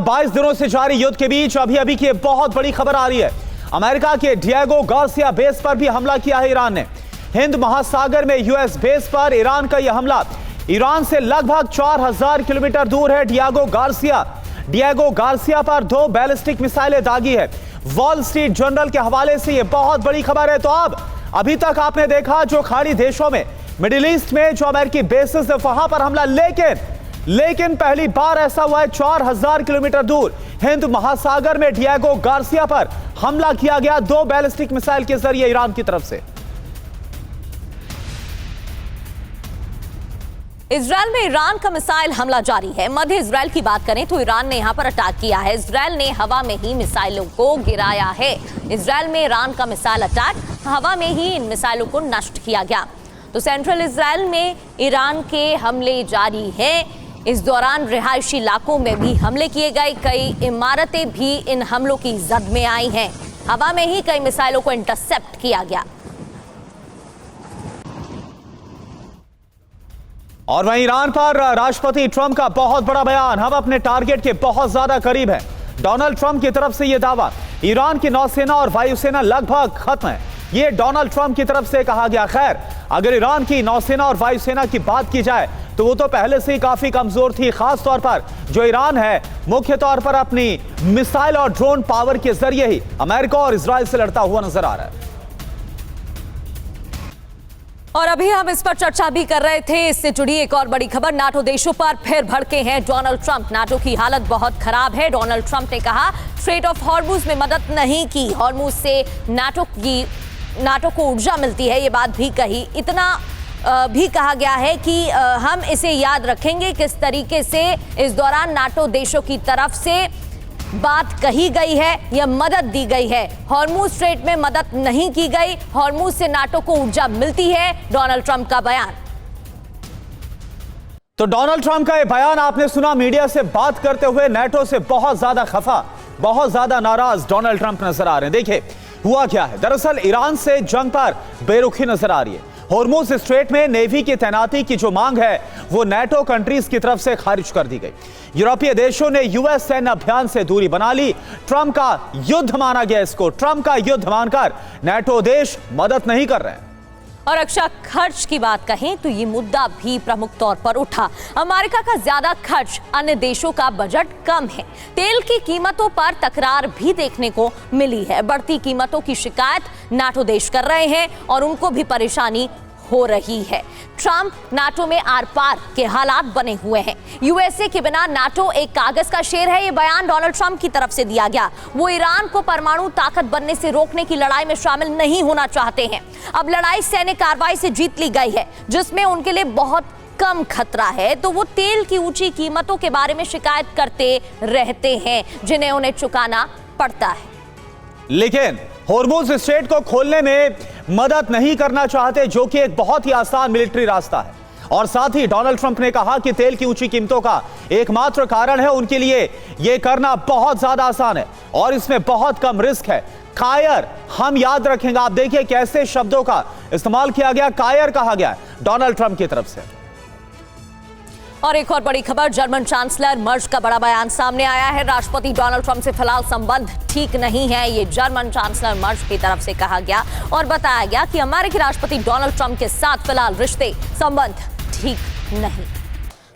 22 दिनों से जारी युद्ध के बीच अभी अभी की बहुत बड़ी खबर आ रही है। अमेरिका के डिएगो गार्सिया बेस पर भी हमला किया है ईरान ने। हिंद महासागर में यूएस बेस पर ईरान का यह हमला। ईरान से लगभग 4000 किलोमीटर दूर है डिएगो गार्सिया पर 2 बैलिस्टिक मिसाइलें दागी है। वॉल स्ट्रीट जर्नल के हवाले से यह बहुत बड़ी खबर है। तो अब अभी तक आपने देखा जो खाड़ी देशों में, मिडिल ईस्ट में जो अमेरिकी बेसिस है वहां पर हमला, लेकिन पहली बार ऐसा हुआ है 4000 किलोमीटर दूर हिंद महासागर में डिएगो गार्सिया पर हमला किया गया 2 बैलिस्टिक मिसाइल के जरिए ईरान की तरफ से। इजरायल में ईरान का मिसाइल हमला जारी है। मध्य इजरायल की बात करें तो ईरान ने यहां पर अटैक किया है। इजरायल ने हवा में ही मिसाइलों को गिराया है। इजरायल में ईरान का मिसाइल अटैक, हवा में ही इन मिसाइलों को नष्ट किया गया। तो सेंट्रल इजरायल में ईरान के हमले जारी हैं। इस दौरान रिहायशी इलाकों में भी हमले किए गए। कई इमारतें भी इन हमलों की जद में आई हैं। हवा में ही कई मिसाइलों को इंटरसेप्ट किया गया। और वहीं ईरान पर राष्ट्रपति ट्रंप का बहुत बड़ा बयान, हम अपने टारगेट के बहुत ज्यादा करीब हैं। डोनाल्ड ट्रंप की तरफ से यह दावा, ईरान की नौसेना और वायुसेना लगभग खत्म है। यह डोनाल्ड ट्रंप की तरफ से कहा गया। खैर, अगर ईरान की नौसेना और वायुसेना की बात की जाए तो वो तो पहले से ही काफी कमजोर थी। खास तौर पर जो ईरान है मुख्य तौर पर अपनी मिसाइल और ड्रोन पावर के जरिए ही अमेरिका और इजराइल से लड़ता हुआ नजर आ रहा है। और अभी हम इस पर चर्चा भी कर रहे थे। इससे जुड़ी एक और बड़ी खबर, नाटो देशों पर फिर भड़के हैं डोनाल्ड ट्रंप। नाटो की हालत बहुत खराब है। डोनाल्ड ट्रंप ने कहा स्ट्रेट ऑफ हॉर्मुज में मदद नहीं की। हॉर्मुज से नाटो को ऊर्जा मिलती है, ये बात भी कही। इतना भी कहा गया है कि हम इसे याद रखेंगे किस तरीके से इस दौरान नाटो देशों की तरफ से बात कही गई है या मदद दी गई है। हॉर्मुज स्ट्रेट में मदद नहीं की गई, हॉर्मुज से नाटो को ऊर्जा मिलती है, डोनाल्ड ट्रंप का बयान। तो डोनाल्ड ट्रंप का यह बयान आपने सुना। मीडिया से बात करते हुए नाटो से बहुत ज्यादा खफा, बहुत ज्यादा नाराज डोनाल्ड ट्रंप नजर आ रहे हैं। देखिए हुआ क्या है। दरअसल ईरान से जंग पर बेरुखी नजर आ रही है। हॉर्मुज स्ट्रेट में नेवी की तैनाती की जो मांग है वो नाटो कंट्रीज की तरफ से खारिज कर दी गई। यूरोपीय देशों ने यूएस सैन्य अभियान से दूरी बना ली। ट्रंप का युद्ध माना गया इसको। ट्रंप का युद्ध मानकर नाटो देश मदद नहीं कर रहे हैं। और रक्षा खर्च की बात कहें तो ये मुद्दा भी प्रमुख तौर पर उठा। अमेरिका का ज्यादा खर्च, अन्य देशों का बजट कम है। तेल की कीमतों पर तकरार भी देखने को मिली है। बढ़ती कीमतों की शिकायत नाटो देश कर रहे हैं और उनको भी परेशानी हो रही है। ट्रंप नाटो में आर पार के हालात बने हुए हैं। यूएसए के बिना नाटो एक कागज का शेर है, ये बयान डोनाल्ड ट्रंप की तरफ से दिया गया। वो ईरान को परमाणु ताकत बनने से रोकने की लड़ाई में शामिल नहीं होना चाहते हैं। अब लड़ाई सैन्य कार्रवाई से जीत ली गई है, जिसमें उनके लिए बहुत कम खतरा है। तो वो तेल की ऊंची कीमतों के बारे में शिकायत करते रहते हैं, जिन्हें उन्हें चुकाना पड़ता है। लेकिन हॉर्मुज स्ट्रेट को खोलने में मदद नहीं करना चाहते, जो कि एक बहुत ही आसान मिलिट्री रास्ता है। और साथ ही डोनाल्ड ट्रंप ने कहा कि तेल की ऊंची कीमतों का एकमात्र कारण है उनके लिए यह करना बहुत ज्यादा आसान है और इसमें बहुत कम रिस्क है। कायर हम याद रखेंगे। आप देखिए कैसे शब्दों का इस्तेमाल किया गया, कायर कहा गया डोनाल्ड ट्रंप की तरफ से। और एक और बड़ी खबर, जर्मन चांसलर मर्ज का बड़ा बयान सामने आया है। राष्ट्रपति डोनाल्ड ट्रंप से फिलहाल संबंध ठीक नहीं है, ये जर्मन चांसलर मर्ज की तरफ से कहा गया और बताया गया कि अमेरिकी राष्ट्रपति डोनाल्ड ट्रंप के साथ फिलहाल संबंध ठीक नहीं।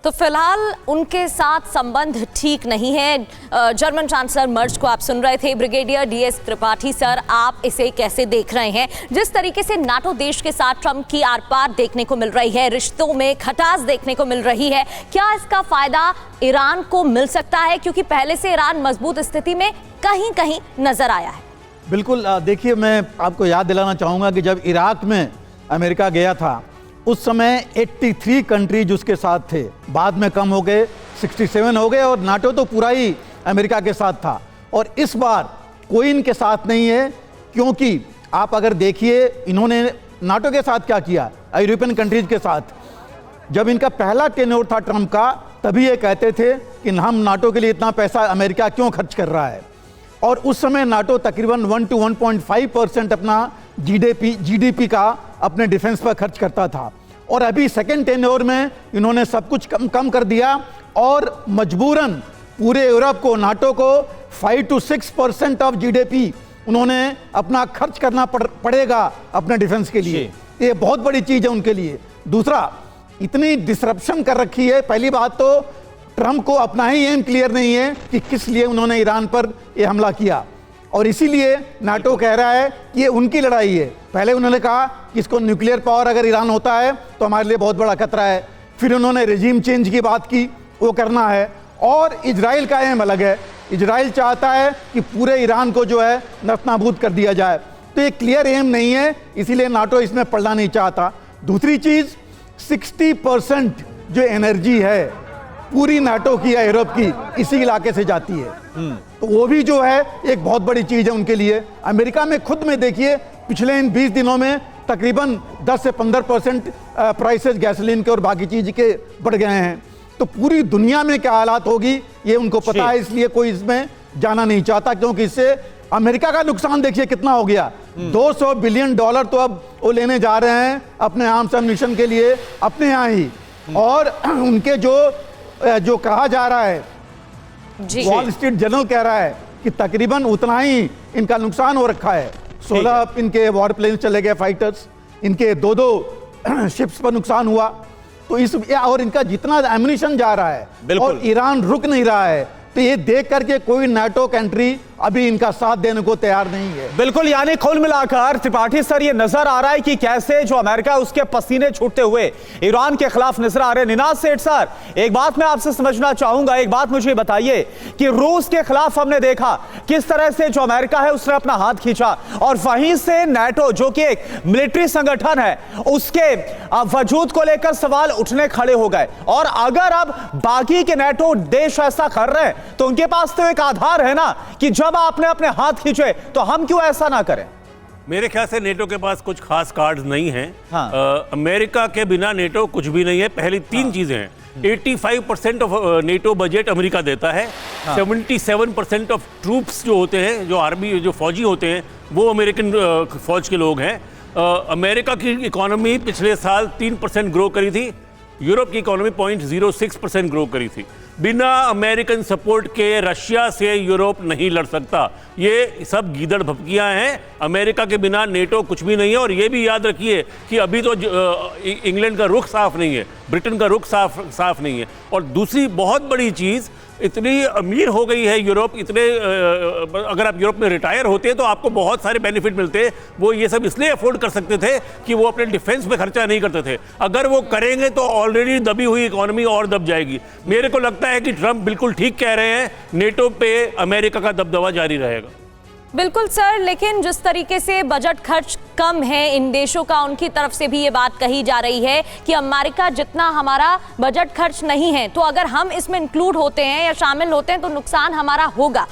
तो फिलहाल उनके साथ संबंध ठीक नहीं है। जर्मन चांसलर मर्ज को आप सुन रहे थे। ब्रिगेडियर डीएस त्रिपाठी सर, आप इसे कैसे देख रहे हैं? जिस तरीके से नाटो देश के साथ ट्रंप की आर पार देखने को मिल रही है, रिश्तों में खटास देखने को मिल रही है, क्या इसका फायदा ईरान को मिल सकता है? क्योंकि पहले से ईरान मजबूत स्थिति में कहीं कहीं नजर आया है। बिल्कुल, देखिए मैं आपको याद दिलाना चाहूँगा कि जब इराक में अमेरिका गया था उस समय 83 कंट्रीज उसके साथ थे। बाद में कम हो गए, 67 हो गए और नाटो तो पूरा ही अमेरिका के साथ था। और इस बार कोई इनके साथ नहीं है, क्योंकि आप अगर देखिए इन्होंने नाटो के साथ क्या किया, यूरोपियन कंट्रीज के साथ। जब इनका पहला टेन्योर था ट्रंप का, तभी ये कहते थे कि हम नाटो के लिए इतना पैसा अमेरिका क्यों खर्च कर रहा है। और उस समय नाटो तकरीबन 1 to 1.5% अपना जीडीपी का अपने डिफेंस पर खर्च करता था। और अभी सेकेंड टेन्योर में इन्होंने सब कुछ कम कर दिया और मजबूरन पूरे यूरोप को, नाटो को 5 to 6% ऑफ GDP उन्होंने अपना खर्च करना पड़ेगा अपने डिफेंस के लिए। ये बहुत बड़ी चीज है उनके लिए। दूसरा, इतनी डिसरप्शन कर रखी है। पहली बात तो ट्रंप को अपना ही एम क्लियर नहीं है कि किस लिए उन्होंने ईरान पर यह हमला किया, और इसीलिए नाटो कह रहा है कि ये उनकी लड़ाई है। पहले उन्होंने कहा कि इसको न्यूक्लियर पावर अगर ईरान होता है तो हमारे लिए बहुत बड़ा खतरा है। फिर उन्होंने रेजिम चेंज की बात की, वो करना है। और इजराइल का एम अलग है। इजराइल चाहता है कि पूरे ईरान को जो है नस्तनाबूद कर दिया जाए। तो ये क्लियर एम नहीं है, इसीलिए नाटो इसमें पड़ना नहीं चाहता। दूसरी चीज, 60% जो एनर्जी है पूरी नाटो की या यूरोप की इसी इलाके से जाती है। तो वो भी जो है एक बहुत बड़ी चीज है उनके लिए। अमेरिका में खुद में देखिए, पिछले इन 20 दिनों में तकरीबन 10 से 15% प्राइसेस गैसोलीन के और बाकी चीज के बढ़ गए हैं। तो पूरी दुनिया में क्या हालात होगी ये उनको पता है, इसलिए कोई इसमें जाना नहीं चाहता, क्योंकि इससे अमेरिका का नुकसान देखिए कितना हो गया। $200 बिलियन तो अब वो लेने जा रहे हैं अपने आर्म्स एम्युनिशन के लिए अपने यहाँ ही। और उनके जो कहा जा रहा है, वॉल स्ट्रीट जर्नल कह रहा है कि तकरीबन उतना ही इनका नुकसान हो रखा है। 16 इनके वॉर प्लेन चले गए, फाइटर्स, इनके 2 शिप्स पर नुकसान हुआ। तो इस और इनका जितना एम्युनिशन जा रहा है और ईरान रुक नहीं रहा है, तो ये देख करके कोई नाटो कंट्री अभी इनका साथ देने को तैयार नहीं है। बिल्कुल, यानी कुल मिलाकर त्रिपाठी सर ये नजर आ रहा है कि कैसे जो अमेरिका उसके पसीने छूटते हुए ईरान के खिलाफ नजर आ रहे हैं। निनाद सेठ सर, एक बात मैं आपसे समझना चाहूंगा, एक बात मुझे बताइए कि रूस के खिलाफ हमने देखा किस तरह से जो अमेरिका है उसने अपना हाथ खींचा, और वहीं से नाटो जो कि एक मिलिट्री संगठन है उसके वजूद को लेकर सवाल उठने खड़े हो गए। और अगर अब बाकी के नाटो देश ऐसा कर रहे हैं तो उनके पास तो एक आधार है ना कि जब आपने अपने हाथ खींचे तो हम क्यों ऐसा ना करें। मेरे ख्याल से नेटो के पास कुछ खास कार्ड्स नहीं हैं। हाँ। अमेरिका के बिना नेटो कुछ भी नहीं है। पहली 3 चीजें हैं। 85% ऑफ नेटो बजट अमेरिका देता है। 77% ऑफ ट्रूप्स जो होते हैं, जो आर्मी, जो फौजी होते हैं, वो अमेरिकन फौज के लोग हैं। अमेरिका की इकोनॉमी पिछले साल 3% ग्रो करी थी। यूरोप की इकोनॉमी 0.06% ग्रो करी थी। बिना अमेरिकन सपोर्ट के रशिया से यूरोप नहीं लड़ सकता। ये सब गीदड़ भपकियां हैं। अमेरिका के बिना नेटो कुछ भी नहीं है। और ये भी याद रखिए कि अभी तो इंग्लैंड का रुख साफ नहीं है, ब्रिटेन का रुख साफ नहीं है। और दूसरी बहुत बड़ी चीज़, इतनी अमीर हो गई है यूरोप, इतने अगर आप यूरोप में रिटायर होते तो आपको बहुत सारे बेनिफिट मिलते। वो ये सब इसलिए अफोर्ड कर सकते थे कि वो अपने डिफेंस पे खर्चा नहीं करते थे। अगर वो करेंगे तो ऑलरेडी दबी हुई इकोनॉमी और दब जाएगी। मेरे को लगता है कि ट्रंप बिल्कुल ठीक कह रहे हैं, नेटो पे अमेरिका का दबदबा जारी रहेगा। बिल्कुल सर, लेकिन जिस तरीके से बजट खर्च कम है इन देशों का, उनकी तरफ से भी ये बात कही जा रही है कि अमेरिका जितना हमारा बजट खर्च नहीं है, तो अगर हम इसमें इंक्लूड होते हैं या शामिल होते हैं तो नुकसान हमारा होगा।